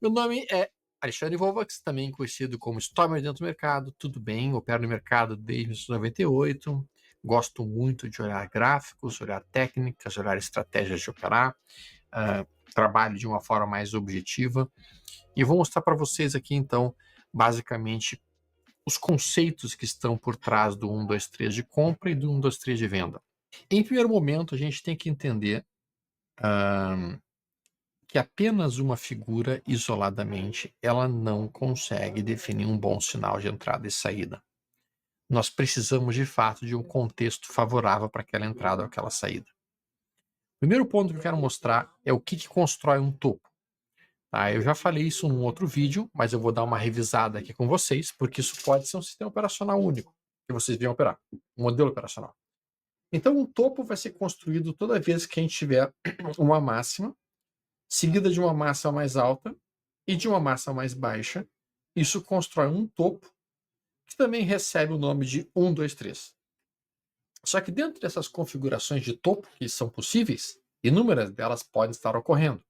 Meu nome é Alexandre Volvax, também conhecido como Stormer dentro do mercado. Tudo bem, opero no mercado desde 1998. Gosto muito de olhar gráficos, olhar técnicas, olhar estratégias de operar. Trabalho de uma forma mais objetiva. E vou mostrar para vocês aqui, então, basicamente, os conceitos que estão por trás do 1, 2, 3 de compra e do 1, 2, 3 de venda. Em primeiro momento, a gente tem que entender que apenas uma figura isoladamente ela não consegue definir um bom sinal de entrada e saída. Nós precisamos de fato de um contexto favorável para aquela entrada ou aquela saída. O primeiro ponto que eu quero mostrar é o que constrói um topo. Tá? Eu já falei isso num outro vídeo, mas eu vou dar uma revisada aqui com vocês, porque isso pode ser um sistema operacional único que vocês venham operar, um modelo operacional. Então, um topo vai ser construído toda vez que a gente tiver uma máxima seguida de uma massa mais alta e de uma massa mais baixa. Isso constrói um topo, que também recebe o nome de 1, 2, 3. Só que dentro dessas configurações de topo, que são possíveis, inúmeras delas podem estar ocorrendo.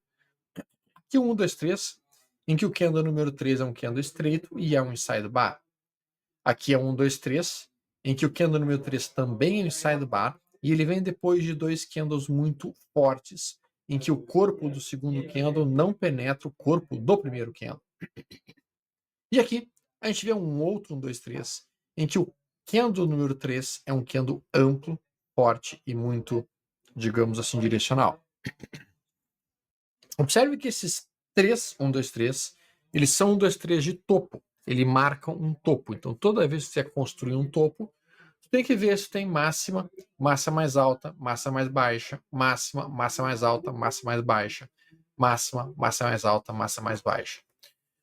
Aqui o 1, 2, 3, em que o candle número 3 é um candle estreito e é um inside bar. Aqui é 1, 2, 3, em que o candle número 3 também é um inside bar, e ele vem depois de dois candles muito fortes, em que o corpo do segundo candle não penetra o corpo do primeiro candle. E aqui a gente vê um outro 1, 2, 3, em que o candle número 3 é um candle amplo, forte e muito, digamos assim, direcional. Observe que esses 3, 1, 2, 3, eles são 1, 2, 3 de topo. Ele marcam um topo. Então, toda vez que você construir um topo, você tem que ver se tem máxima, massa mais alta, massa mais baixa, máxima, massa mais alta, massa mais baixa, máxima, massa mais alta, massa mais baixa.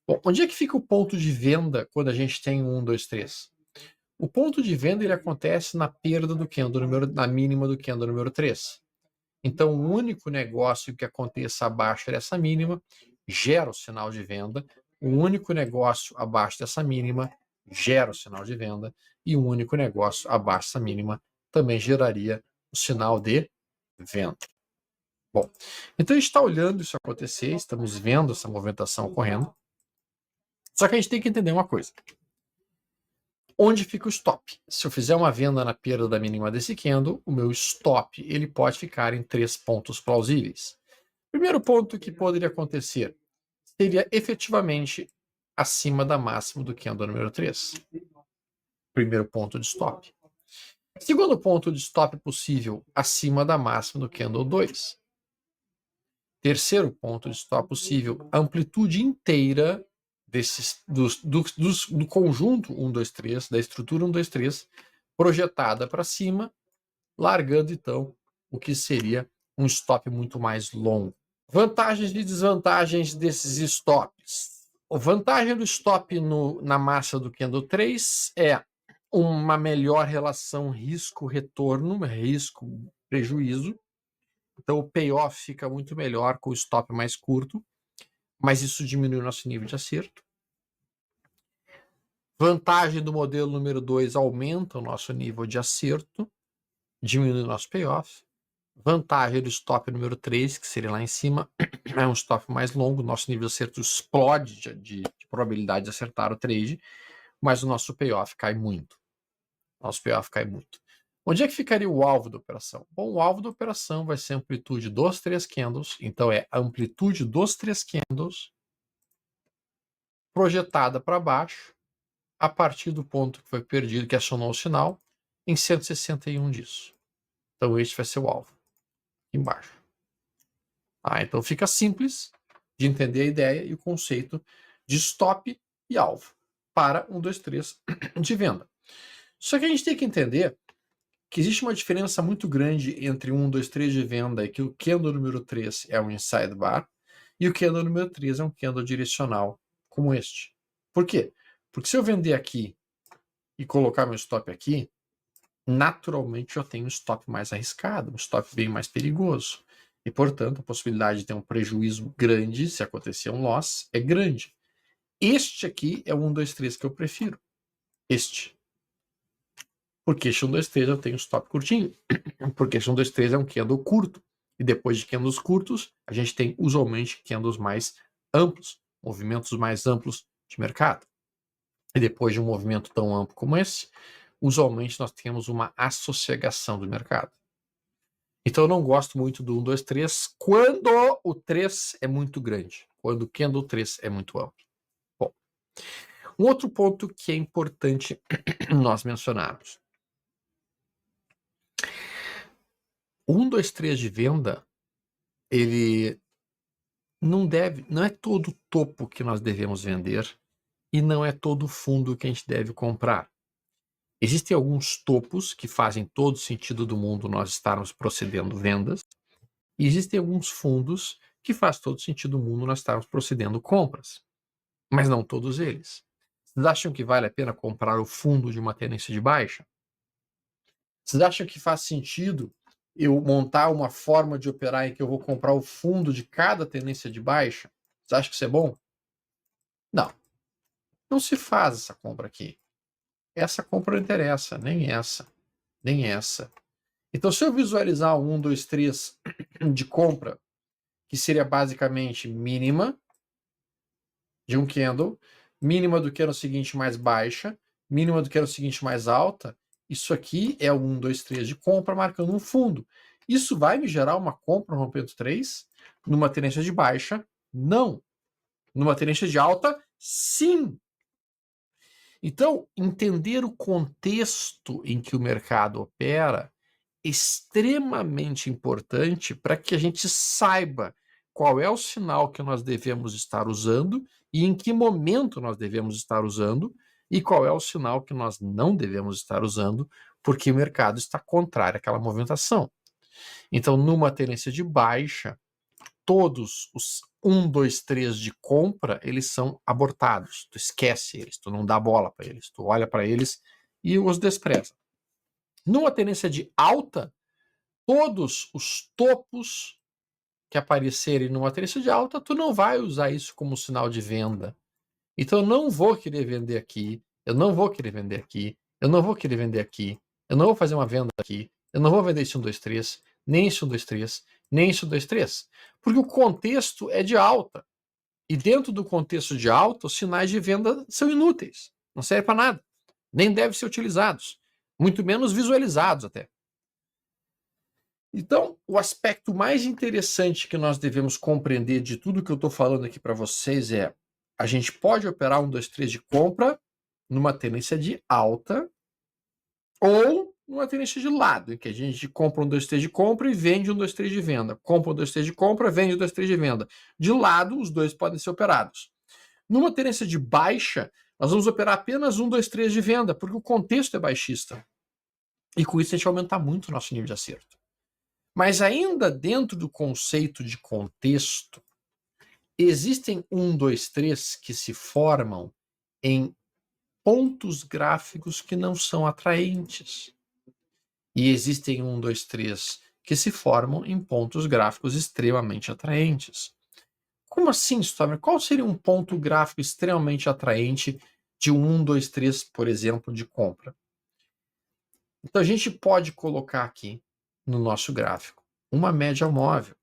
Bom, onde é que fica o ponto de venda quando a gente tem 1, 2, 3? O ponto de venda ele acontece na perda do candle número, na mínima do candle número 3. Então, o único negócio que aconteça abaixo dessa mínima gera o sinal de venda. O único negócio abaixo dessa mínima gera o sinal de venda. E o único negócio abaixo dessa mínima também geraria o sinal de venda. Bom, então a gente está olhando isso acontecer, estamos vendo essa movimentação ocorrendo. Só que a gente tem que entender uma coisa. Onde fica o stop? Se eu fizer uma venda na perda da mínima desse candle, o meu stop ele pode ficar em 3 pontos plausíveis. Primeiro ponto que poderia acontecer seria efetivamente acima da máxima do candle número 3. Primeiro ponto de stop. Segundo ponto de stop possível, acima da máxima do candle 2. Terceiro ponto de stop possível, amplitude inteira do conjunto 1, 2, 3, da estrutura 1, 2, 3, projetada para cima, largando então o que seria um stop muito mais longo. Vantagens e desvantagens desses stops. A vantagem do stop na massa do candle 3 é uma melhor relação risco-retorno, risco-prejuízo. Então o payoff fica muito melhor com o stop mais curto, mas isso diminui o nosso nível de acerto. Vantagem do modelo número 2 aumenta o nosso nível de acerto, diminui o nosso payoff. Vantagem do stop número 3, que seria lá em cima, é um stop mais longo, nosso nível de acerto explode de probabilidade de acertar o trade, mas o nosso payoff cai muito. Nosso payoff cai muito. Onde é que ficaria o alvo da operação? Bom, o alvo da operação vai ser a amplitude dos 3 candles, então é a amplitude dos 3 candles projetada para baixo a partir do ponto que foi perdido, que acionou o sinal, em 161 disso. Então este vai ser o alvo, aqui embaixo. Então fica simples de entender a ideia e o conceito de stop e alvo para 1, 2, 3 de venda. Só que a gente tem que entender que existe uma diferença muito grande entre 1, 2, 3 de venda e que o candle número 3 é um inside bar e o candle número 3 é um candle direcional como este. Por quê? Porque se eu vender aqui e colocar meu stop aqui, naturalmente eu tenho um stop mais arriscado, um stop bem mais perigoso. E, portanto, a possibilidade de ter um prejuízo grande, se acontecer um loss, é grande. Este aqui é o 1, 2, 3 que eu prefiro. Este. Porque este 1, 2, 3 eu tenho stop curtinho. Porque este 1, 2, 3 é um candle curto. E depois de candles curtos, a gente tem usualmente candles mais amplos. movimentos mais amplos de mercado. E depois de um movimento tão amplo como esse, usualmente nós temos uma assossegação do mercado. Então eu não gosto muito do 1, 2, 3 quando o 3 é muito grande, quando o candle 3 é muito amplo. Bom, um outro ponto que é importante nós mencionarmos. O 1, 2, 3 de venda, ele não é todo o topo que nós devemos vender e não é todo o fundo que a gente deve comprar. Existem alguns topos que fazem todo sentido do mundo nós estarmos procedendo vendas, e existem alguns fundos que faz todo sentido do mundo nós estarmos procedendo compras, mas não todos eles. Vocês acham que vale a pena comprar o fundo de uma tendência de baixa? Vocês acham que faz sentido eu montar uma forma de operar em que eu vou comprar o fundo de cada tendência de baixa? Vocês acham que isso é bom? Não. Não se faz essa compra aqui. Essa compra não interessa, nem essa, nem essa. Então, se eu visualizar um 1, 2, 3 de compra, que seria basicamente mínima de um candle, mínima do candle seguinte mais baixa, mínima do candle seguinte mais alta, isso aqui é o 1, 2, 3 de compra marcando um fundo. Isso vai me gerar uma compra rompendo 3? Numa tendência de baixa? Não. Numa tendência de alta? Sim. Então, entender o contexto em que o mercado opera é extremamente importante para que a gente saiba qual é o sinal que nós devemos estar usando e em que momento nós devemos estar usando e qual é o sinal que nós não devemos estar usando, porque o mercado está contrário àquela movimentação. Então, numa tendência de baixa, todos os 1, 2, 3 de compra, eles são abortados. Tu esquece eles, tu não dá bola para eles, tu olha para eles e os despreza. Numa tendência de alta, todos os topos que aparecerem numa tendência de alta, tu não vai usar isso como sinal de venda. Então eu não vou querer vender aqui, eu não vou querer vender aqui, eu não vou querer vender aqui, eu não vou fazer uma venda aqui, eu não vou vender esse 1, 2, 3, nem esse 1, 2, 3, nem esse 1, 2, 3, porque o contexto é de alta. E dentro do contexto de alta, os sinais de venda são inúteis, não servem para nada, nem devem ser utilizados, muito menos visualizados até. Então, o aspecto mais interessante que nós devemos compreender de tudo que eu estou falando aqui para vocês é: a gente pode operar 1, 2, 3 de compra numa tendência de alta ou numa tendência de lado, em que a gente compra 1, 2, 3 de compra e vende 1, 2, 3 de venda. Compra 1, 2, 3 de compra, vende 1, 2, 3 de venda. De lado, os dois podem ser operados. Numa tendência de baixa, nós vamos operar apenas 1, 2, 3 de venda, porque o contexto é baixista. E com isso a gente vai aumentar muito o nosso nível de acerto. Mas ainda dentro do conceito de contexto, existem 1, 2, 3 que se formam em pontos gráficos que não são atraentes. E existem 1, 2, 3 que se formam em pontos gráficos extremamente atraentes. Como assim, Stormer? Qual seria um ponto gráfico extremamente atraente de 1, 2, 3, por exemplo, de compra? Então a gente pode colocar aqui no nosso gráfico uma média móvel.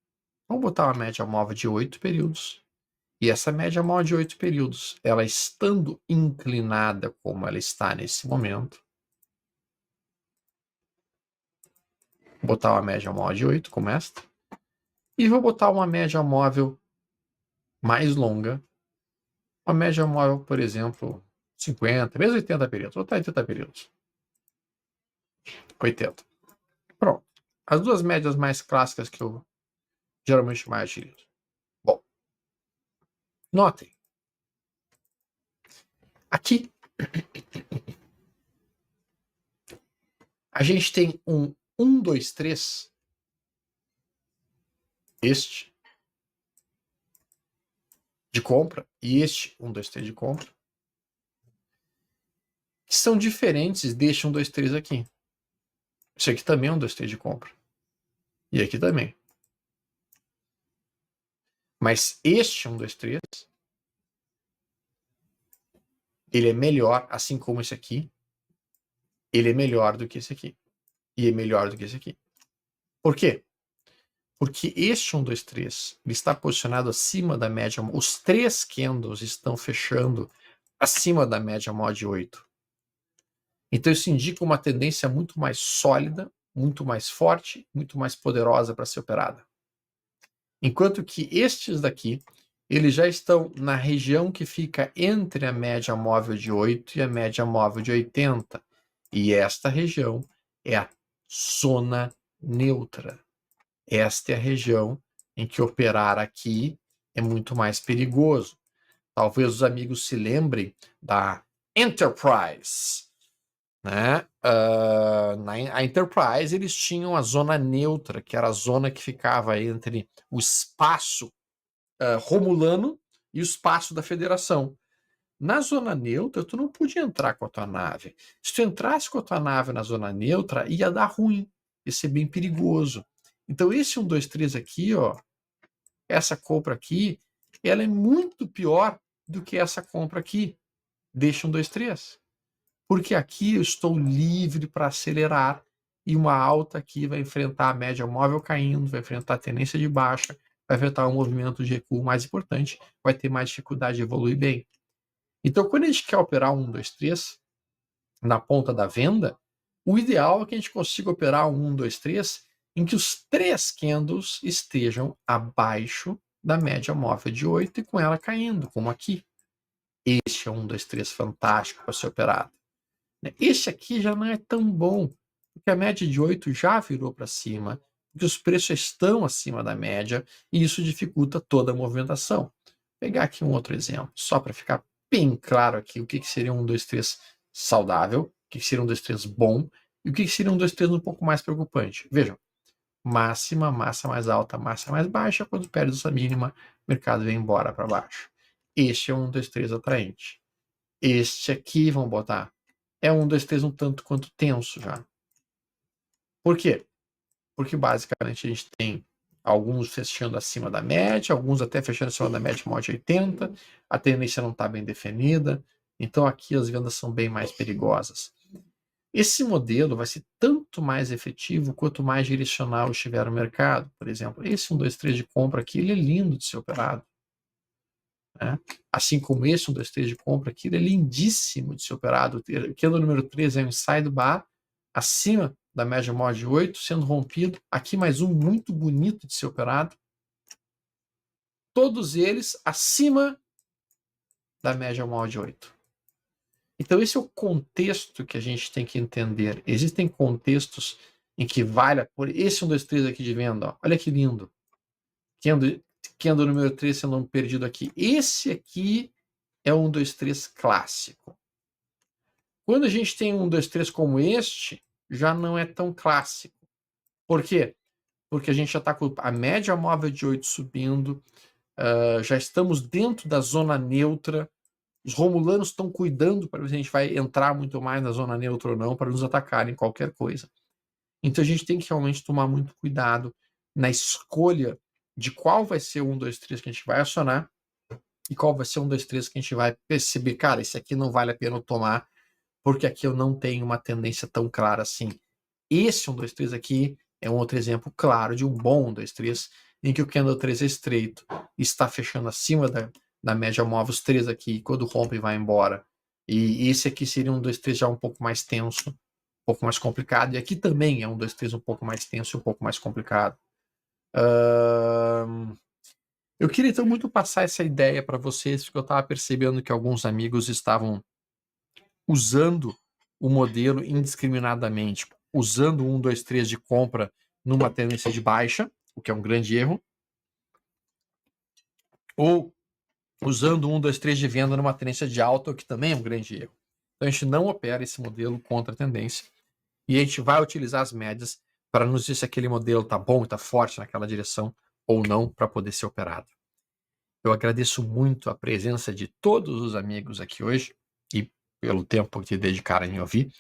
Vamos botar uma média móvel de 8 períodos. E essa média móvel de 8 períodos, ela estando inclinada como ela está nesse momento, vou botar uma média móvel de 8 como esta, e vou botar uma média móvel mais longa, uma média móvel, por exemplo, 50, mesmo 80 períodos, vou botar 80 períodos. 80. Pronto. As duas médias mais clássicas que eu geralmente mais utilizo. Bom, notem. Aqui, a gente tem um 1, 2, 3. Este de compra e este 1, 2, 3 de compra, que são diferentes deste 1, 2, 3 aqui. Esse aqui também é 1, 2, 3 de compra. E aqui também. Mas este 1, 2, 3, ele é melhor, assim como esse aqui, ele é melhor do que esse aqui. E é melhor do que esse aqui. Por quê? Porque este 1, 2, 3, ele está posicionado acima da média. Os 3 candles estão fechando acima da média mod 8. Então isso indica uma tendência muito mais sólida, muito mais forte, muito mais poderosa para ser operada. Enquanto que estes daqui, eles já estão na região que fica entre a média móvel de 8 e a média móvel de 80. E esta região é a zona neutra. Esta é a região em que operar aqui é muito mais perigoso. Talvez os amigos se lembrem da Enterprise, né? A Enterprise, eles tinham a zona neutra, que era a zona que ficava entre o espaço romulano e o espaço da Federação. Na zona neutra, tu não podia entrar com a tua nave. Se tu entrasse com a tua nave na zona neutra, ia dar ruim, ia ser bem perigoso. Então esse 1, 2, 3 aqui, ó, essa compra aqui, ela é muito pior do que essa compra aqui. Deixa 1, 2, 3. Porque aqui eu estou livre para acelerar e uma alta aqui vai enfrentar a média móvel caindo, vai enfrentar a tendência de baixa, vai enfrentar um movimento de recuo mais importante, vai ter mais dificuldade de evoluir bem. Então, quando a gente quer operar 1, 2, 3 na ponta da venda, o ideal é que a gente consiga operar 1, 2, 3 em que os 3 candles estejam abaixo da média móvel de 8 e com ela caindo, como aqui. Este é 1, 2, 3 fantástico para ser operado. Este aqui já não é tão bom, porque a média de 8 já virou para cima, porque os preços estão acima da média e isso dificulta toda a movimentação. Vou pegar aqui um outro exemplo, só para ficar bem claro aqui o que seria 1, 2, 3 saudável, o que seria 1, 2, 3 bom e o que seria 1, 2, 3 um pouco mais preocupante. Vejam, máxima, massa mais alta, massa mais baixa, quando perde essa mínima, o mercado vem embora para baixo. Este é 1, 2, 3 atraente. Este aqui, vamos botar, é 1, 2, 3 um tanto quanto tenso já. Por quê? Porque basicamente a gente tem alguns fechando acima da média, alguns até fechando acima da média mod 80, a tendência não está bem definida, então aqui as vendas são bem mais perigosas. Esse modelo vai ser tanto mais efetivo quanto mais direcional estiver no mercado. Por exemplo, esse 1, 2, 3 de compra aqui, ele é lindo de ser operado. Né? Assim como esse 1, 2, 3 de compra aqui, ele é lindíssimo de ser operado. O candle número 3 é um inside bar, acima da média móvel de 8, sendo rompido. Aqui mais um muito bonito de ser operado. Todos eles acima da média móvel de 8. Então esse é o contexto que a gente tem que entender. Existem contextos em que vale por esse 1, 2, 3 aqui de venda. Ó. Olha que lindo. Candle número 3 sendo perdido aqui. Esse aqui é 1, 2, 3 clássico. Quando a gente tem 1, 2, 3 como este, já não é tão clássico. Por quê? Porque a gente já está com a média móvel de 8 subindo, já estamos dentro da zona neutra, os romulanos estão cuidando para ver se a gente vai entrar muito mais na zona neutra ou não, para nos atacarem qualquer coisa. Então a gente tem que realmente tomar muito cuidado na escolha de qual vai ser o 1, 2, 3 que a gente vai acionar e qual vai ser o 1, 2, 3 que a gente vai perceber, cara, esse aqui não vale a pena eu tomar, porque aqui eu não tenho uma tendência tão clara assim. Esse 1, 2, 3 aqui é um outro exemplo claro de um bom 1, 2, 3, em que o candle 3 é estreito, está fechando acima da média móvel, os 3 aqui, quando rompe vai embora. E esse aqui seria 1, 2, 3 já um pouco mais tenso, um pouco mais complicado. E aqui também é 1, 2, 3 um pouco mais tenso e um pouco mais complicado. Eu queria então muito passar essa ideia para vocês, porque eu estava percebendo que alguns amigos estavam usando o modelo indiscriminadamente, usando 1, 2, 3 de compra numa tendência de baixa, o que é um grande erro, ou usando 1, 2, 3 de venda numa tendência de alta, o que também é um grande erro. Então a gente não opera esse modelo contra a tendência e a gente vai utilizar as médias para nos dizer se aquele modelo está bom, está forte naquela direção ou não para poder ser operado. Eu agradeço muito a presença de todos os amigos aqui hoje e pelo tempo que dedicaram em ouvir.